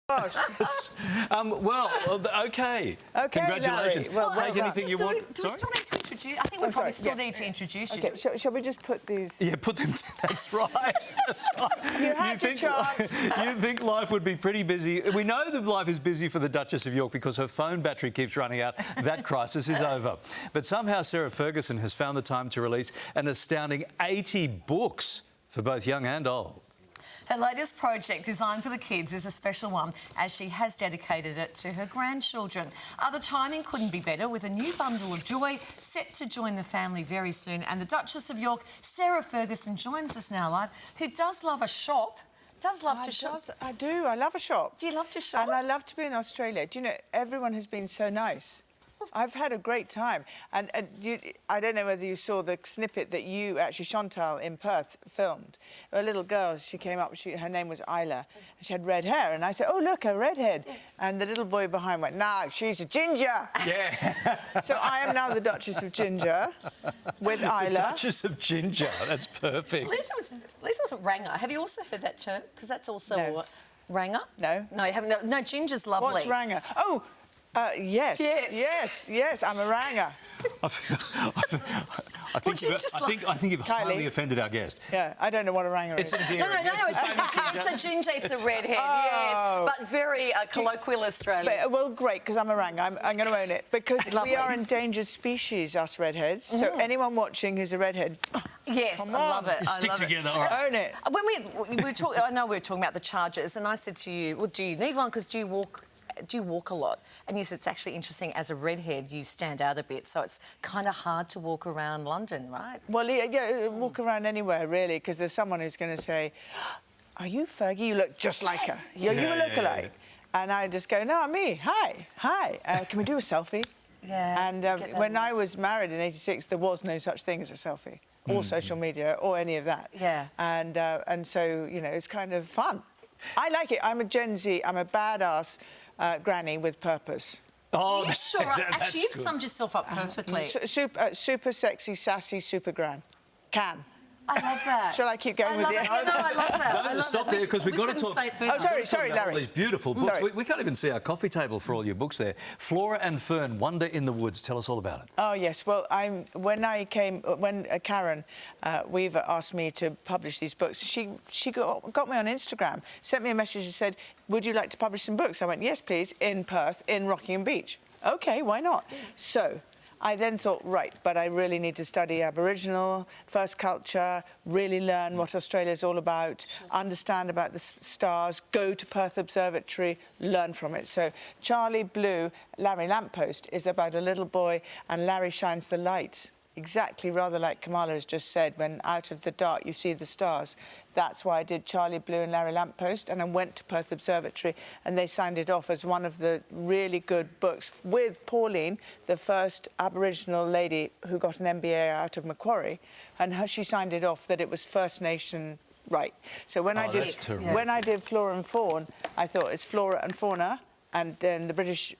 Gosh. Well, OK. OK, Congratulations. Larry. Well, take anything you want. Do we still need to introduce? I think we probably still need to introduce you. OK, shall we just put these... Yeah, put them... That's right. That's right. You had your chance. You think life would be pretty busy. We know that life is busy for the Duchess of York because her phone battery keeps running out. That crisis is over. But somehow Sarah Fergusson has found the time to release an astounding 80 books for both young and old. Her latest project, designed for the kids, is a special one, as she has dedicated it to her grandchildren. The timing couldn't be better, with a new bundle of joy set to join the family very soon. And the Duchess of York, Sarah Fergusson, joins us now live, who does love a shop. I do. I love a shop. Do you love to shop? And I love to be in Australia. Do you know, everyone has been so nice. I've had a great time. And I don't know whether you saw the snippet that you, actually, Chantal in Perth, filmed. A little girl, she came up, her name was Isla, and she had red hair. And I said, oh, look, a redhead. Yeah. And the little boy behind went, no, she's a ginger. Yeah. So I am now the Duchess of Ginger with Isla. The Duchess of Ginger. That's perfect. Lisa wasn't Ranger. Have you also heard that term? Because that's also Ranger? No. No, you haven't. No, Ginger's lovely. What's Ranger? Oh, yes. I'm a ranger. I think you've highly offended our guest. Yeah, I don't know what a ranger is. It's endearing. No, it's a ginger, it's a redhead, yes. But very colloquial Australian. But, well, great, because I'm a ranger. I'm going to own it. Because we are endangered species, us redheads. So anyone watching who's a redhead... Yes, I love it. Stick together. All right. Own it. When we were talking, I know we were talking about the chargers, and I said to you, well, do you need one? Because do you walk a lot? And you said it's actually interesting, as a redhead, you stand out a bit, so it's kind of hard to walk around London, right? Well, yeah, walk around anywhere, really, because there's someone who's going to say, are you Fergie? You look just like her. You a lookalike. Yeah. And I just go, no, I'm me. Hi. Can we do a selfie? Yeah. And when I was married in '86, there was no such thing as a selfie, or social media, or any of that. Yeah. And so, you know, it's kind of fun. I like it. I'm a Gen Z. I'm a badass granny with purpose. Oh, yeah, sure. Actually, you've summed yourself up perfectly. Super sexy, sassy, super gran. Can. I love that. Shall I keep going with it? No, I love that. Don't stop there, because we've got to talk... Oh, sorry, Larry. All these beautiful books. We can't even see our coffee table for all your books there. Flora and Fern, Wonder in the Woods. Tell us all about it. Oh, yes. Well, when Karen Weaver asked me to publish these books, she got me on Instagram, sent me a message and said, would you like to publish some books? I went, yes, please, in Perth, in Rockingham Beach. OK, why not? Yeah. So I then thought, right, but I really need to study Aboriginal, First Culture, really learn what Australia's all about, understand about the stars, go to Perth Observatory, learn from it. So Charlie Blue, Larry Lamppost, is about a little boy and Larry shines the light. Exactly, rather like Kamala has just said, when out of the dark you see the stars. That's why I did Charlie Blue and Larry Lamppost, and I went to Perth Observatory, and they signed it off as one of the really good books, with Pauline, the first Aboriginal lady who got an MBA out of Macquarie, and she signed it off that it was First Nation right. So when I did Flora and Fern, I thought it's Flora and Fauna. And then the British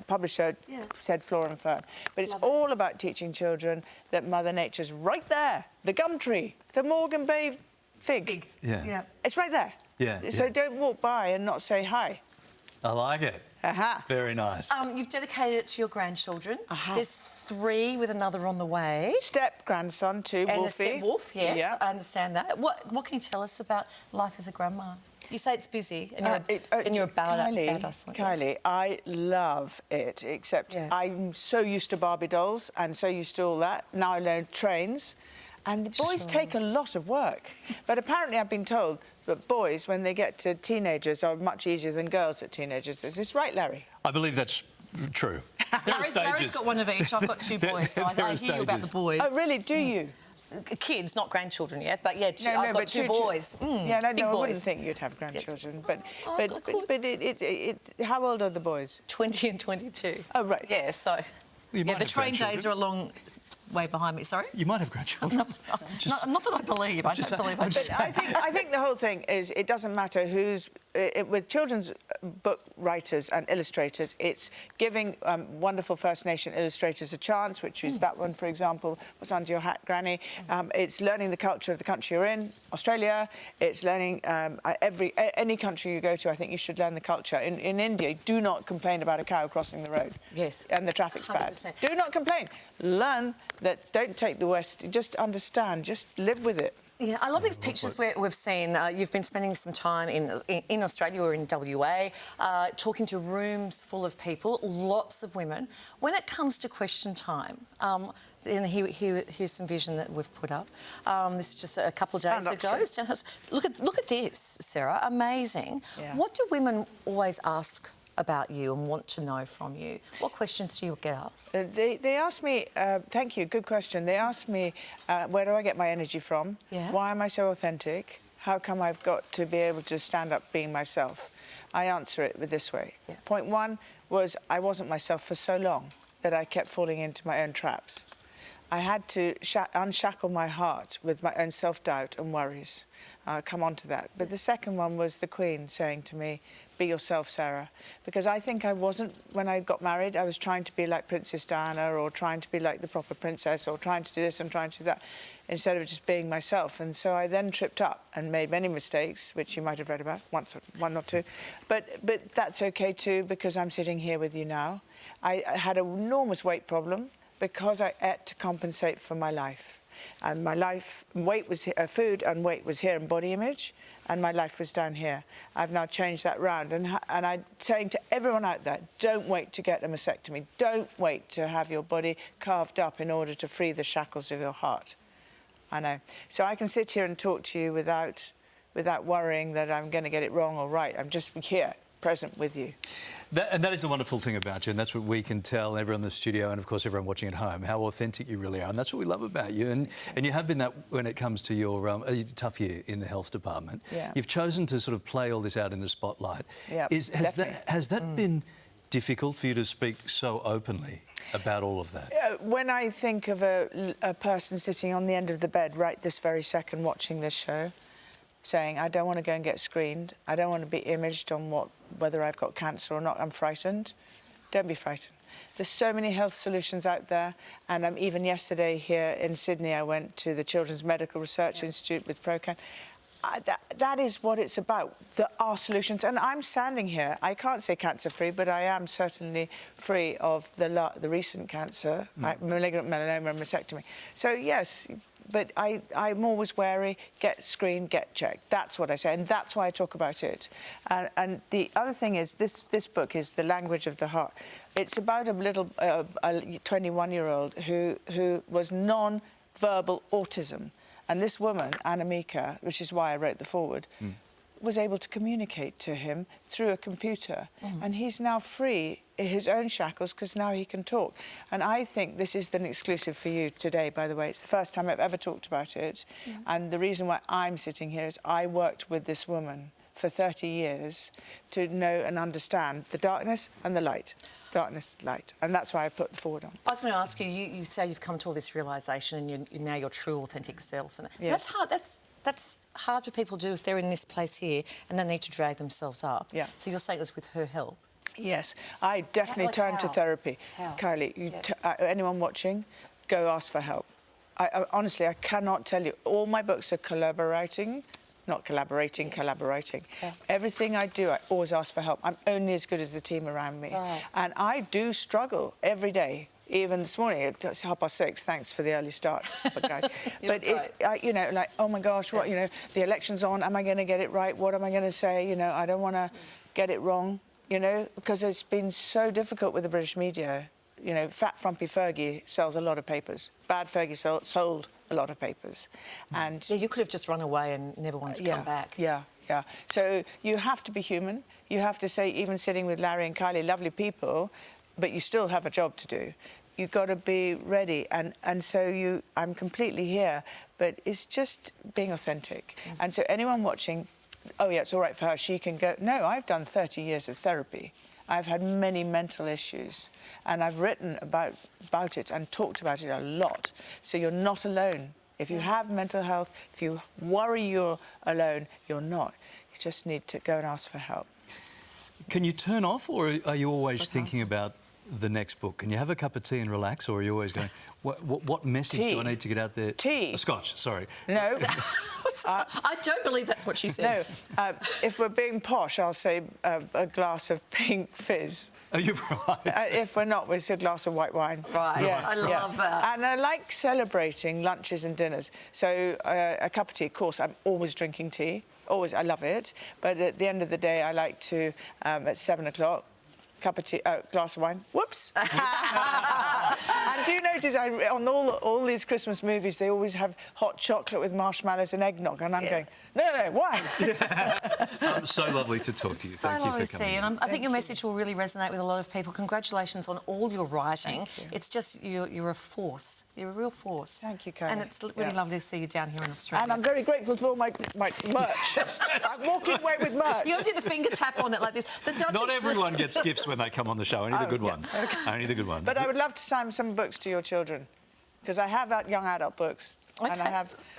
publisher said Flora and Fern. But it's all about teaching children that Mother Nature's right there. The gum tree, the Morgan Bay fig. Yeah. It's right there. Yeah. So don't walk by and not say hi. I like it. Very nice. You've dedicated it to your grandchildren. There's 3 with another on the way. Step-grandson too, and Wolfie. A step-wolf, yes, yeah. I understand that. What can you tell us about life as a grandma? You say it's busy, and you're about us. Kylie, I love it, except I'm so used to Barbie dolls and so used to all that. Now I learn trains, and the boys take a lot of work. But apparently I've been told that boys, when they get to teenagers, are much easier than girls at teenagers. Is this right, Larry? I believe that's true. Larry's got one of each. I've got 2 boys, so I hear you about the boys. Oh, really? Do you? Kids, not grandchildren yet, but yeah, I've got 2 boys. Yeah, I wouldn't think you'd have grandchildren, but how old are the boys? 20 and 22. Oh, right. Yeah, so the train days are a long way behind me. Sorry? You might have grandchildren. Not that I believe. I don't believe I do. But I think the whole thing is it doesn't matter who's... with children's book writers and illustrators, it's giving wonderful First Nation illustrators a chance, which is that one, for example, What's Under Your Hat, Granny. It's learning the culture of the country you're in, Australia. It's learning any country you go to, I think you should learn the culture. In India, do not complain about a cow crossing the road. Yes. And the traffic's bad. 100%. Do not complain. Learn that, don't take the West, just understand, just live with it. Yeah, I love these pictures where we've seen you've been spending some time in Australia or in WA, talking to rooms full of people, lots of women. When it comes to question time, and here's some vision that we've put up. This is just a couple of days ago. Look at this, Sarah. Amazing. Yeah. What do women always ask about you and want to know from you? What questions do you get asked? They ask me, thank you, good question. They ask me, where do I get my energy from? Yeah. Why am I so authentic? How come I've got to be able to stand up being myself? I answer it with this way. Yeah. Point one was I wasn't myself for so long that I kept falling into my own traps. I had to unshackle my heart with my own self-doubt and worries. I'll come on to that. But the second one was the Queen saying to me, be yourself, Sarah. Because I think I wasn't, when I got married, I was trying to be like Princess Diana or trying to be like the proper princess or trying to do this and trying to do that, instead of just being myself. And so I then tripped up and made many mistakes, which you might have read about, one or two. But that's okay too, because I'm sitting here with you now. I had an enormous weight problem because I ate to compensate for my life. And my life, weight was food and weight was here in body image, and my life was down here. I've now changed that round, and I'm saying to everyone out there, don't wait to get a mastectomy. Don't wait to have your body carved up in order to free the shackles of your heart. I know. So I can sit here and talk to you without worrying that I'm going to get it wrong or right. I'm just here, present with you. And that is the wonderful thing about you, and that's what we can tell everyone in the studio and, of course, everyone watching at home, how authentic you really are, and that's what we love about you. And you have been that when it comes to your tough year in the health department. Yeah. You've chosen to sort of play all this out in the spotlight. Yeah, has that been difficult for you to speak so openly about all of that? When I think of a person sitting on the end of the bed right this very second watching this show, saying, I don't want to go and get screened. I don't want to be imaged on whether I've got cancer or not. I'm frightened. Don't be frightened. There's so many health solutions out there. And even yesterday here in Sydney, I went to the Children's Medical Research Institute with ProCan. That is what it's about. There are solutions. And I'm standing here. I can't say cancer-free, but I am certainly free of the recent cancer, malignant melanoma and mastectomy. So, yes, but I'm always wary, get screened, get checked. That's what I say, and that's why I talk about it. And the other thing is, this book is The Language of the Heart. It's about a little 21-year-old who was non-verbal autism. And this woman, Anna Mika, which is why I wrote the foreword, was able to communicate to him through a computer. And he's now free in his own shackles because now he can talk. And I think this is an exclusive for you today, by the way. It's the first time I've ever talked about it. And the reason why I'm sitting here is I worked with this woman for 30 years to know and understand the darkness and the light. Darkness, light. And that's why I put the forward on. I was going to ask you, you say you've come to all this realisation and you're now your true, authentic self. And Yes. That's hard. That's hard for people to do if they're in this place here and they need to drag themselves up. Yeah. So you're saying it was with her help? Yes, I definitely turned to therapy. How? Kylie, anyone watching, go ask for help. Honestly, I cannot tell you. All my books are collaborating. Yeah. Everything I do, I always ask for help. I'm only as good as the team around me. Right. And I do struggle every day. Even this morning, it's 6:30. Thanks for the early start, guys. But like, oh my gosh, what, the election's on. Am I going to get it right? What am I going to say? I don't want to get it wrong. Because it's been so difficult with the British media. Fat frumpy Fergie sells a lot of papers. Bad Fergie sold a lot of papers. And yeah, you could have just run away and never wanted to come back. Yeah. So you have to be human. You have to say, even sitting with Larry and Kylie, lovely people, but you still have a job to do. You've got to be ready. And so I'm completely here, but it's just being authentic. And so anyone watching, oh yeah, it's all right for her, she can go. No, I've done 30 years of therapy. I've had many mental issues, and I've written about it and talked about it a lot. So you're not alone. If you have mental health, if you worry you're alone, you're not. You just need to go and ask for help. Can you turn off, or are you always thinking about the next book? Can you have a cup of tea and relax, or are you always going, what message do I need to get out there? Tea. A scotch, sorry. No. I don't believe that's what she said. No. If we're being posh, I'll say a glass of pink fizz. Oh, you're right. If we're not, it's a glass of white wine. Right. Yeah, I love that. And I like celebrating lunches and dinners. So a cup of tea, of course, I'm always drinking tea. Always, I love it. But at the end of the day, I like to, at 7 o'clock, cup of tea, glass of wine. Whoops. And do you notice on all these Christmas movies, they always have hot chocolate with marshmallows and eggnog, and I'm going, no, wine. So lovely to talk to you. So Thank you lovely for to coming see you. in. And I think your message will really resonate with a lot of people. Congratulations on all your writing. Thank you. It's just, you're a force. You're a real force. Thank you, Karen. And it's really lovely to see you down here in Australia. And I'm very grateful for all my merch. I'm walking away with merch. You'll do the finger tap on it like this. The Duchess... Not everyone gets gifts when they come on the show, only the good ones. Okay. Only the good ones. But I would love to sign some books to your children, because I have young adult books,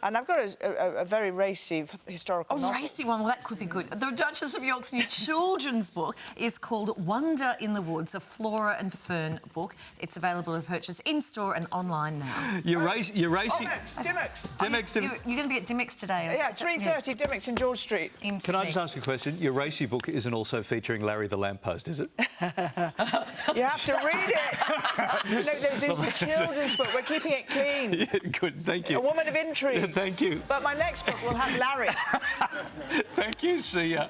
and I've got a very racy historical novel. Racy one, well, that could be good. The Duchess of York's new children's book is called Wonder in the Woods, a Flora and Fern book. It's available to purchase in-store and online now. You're racy. Dimmicks. You're going to be at Dimmicks today. Yeah, 3:30 Dimmicks in George Street. Can I just ask a question? Your racy book isn't also featuring Larry the Lamppost, is it? You have to read it. No, there's a children's book. We're keeping it clean. Yeah, good, thank you. A woman of intrigue. Thank you. But my next book will have Larry. Thank you, see ya.